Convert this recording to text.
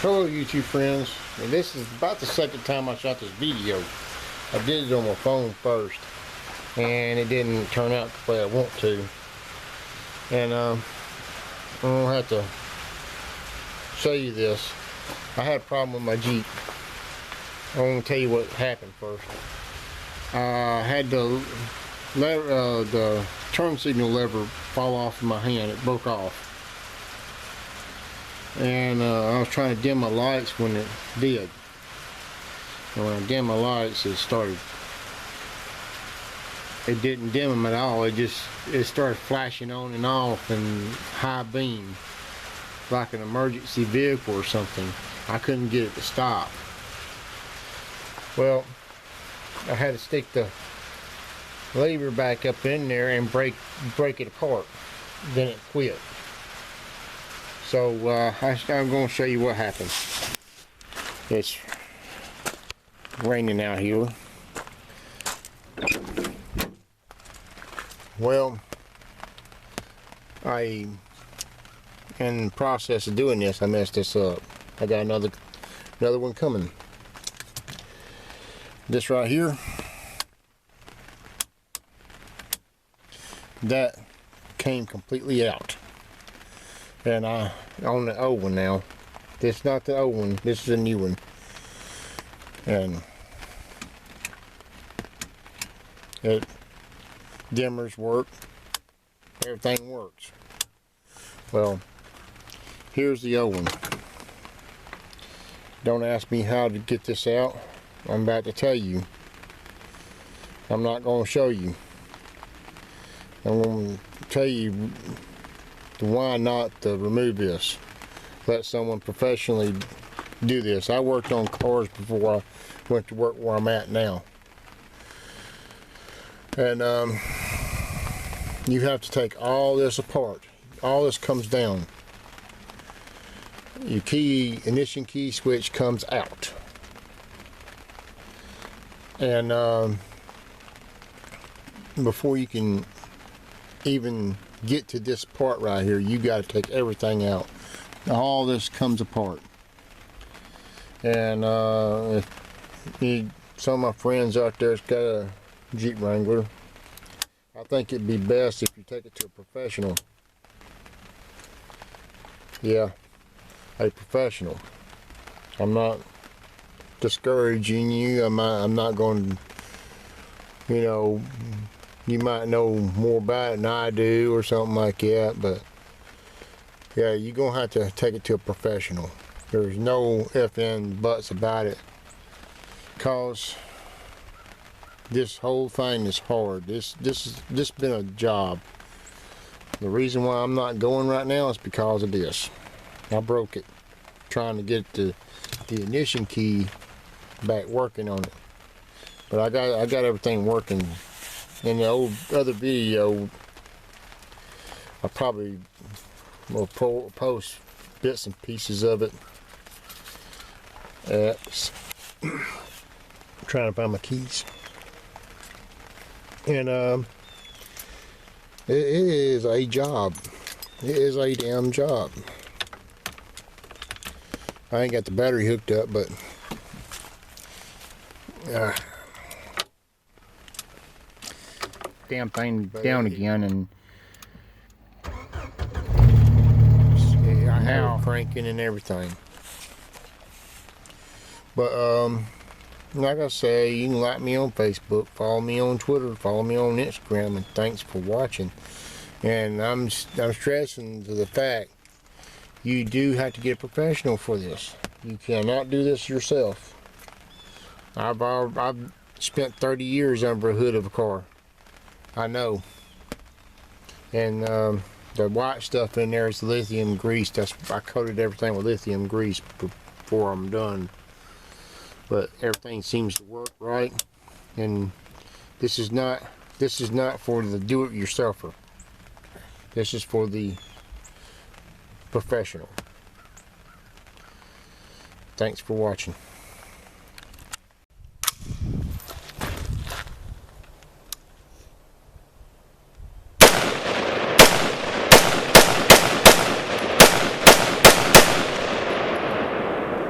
Hello YouTube friends, and this is about the second time I shot this video. I did it on my phone first and it didn't turn out the way I want to, and I'm gonna have to show you this. I had a problem with my Jeep. I'm gonna tell you what happened first. I had the turn signal lever fall off in my hand. It broke off. And I was trying to dim my lights when it did. And when I dimmed my lights, it didn't dim them at all. It started flashing on and off in high beam, like an emergency vehicle or something. I couldn't get it to stop. Well, I had to stick the lever back up in there and break it apart. Then it quit. So I'm going to show you what happened. It's raining out here. Well, in the process of doing this, I messed this up. I got another one coming. This right here, that came completely out. And I on the old one now. This is not the old one, this is a new one. And dimmers work, everything works. Well, here's the old one. Don't ask me how to get this out. I'm about to tell you. I'm not going to show you. I'm going to tell you why not to remove this. Let someone professionally do this. I worked on cars before I went to work where I'm at now. And you have to take all this apart. All this comes down. Your ignition key switch comes out. And before you can even get to this part right here, you got to take everything out. All this comes apart. And some of my friends out there's got a Jeep Wrangler, I think it'd be best if you take it to a professional. Yeah, a professional. I'm not discouraging you. I'm not going to, you might know more about it than I do or something like that, but yeah, you're going to have to take it to a professional. There's no ifs and buts about it, because this whole thing is hard. This been a job. The reason why I'm not going right now is because of this. I broke it trying to get the ignition key back working on it, but I got everything working. In the other video, I probably will post bits and pieces of it. Trying to find my keys. And it is a job. It is a damn job. I ain't got the battery hooked up, but damn thing down again, and I have cranking and everything. But like I say, you can like me on Facebook, follow me on Twitter, follow me on Instagram, and thanks for watching. And I'm stressing to the fact you do have to get a professional for this. You cannot do this yourself. I've spent 30 years under the hood of a car. I know. And the white stuff in there is lithium grease. I coated everything with lithium grease before I'm done. But everything seems to work right. And this is not for the do-it-yourselfer. This is for the professional. Thanks for watching.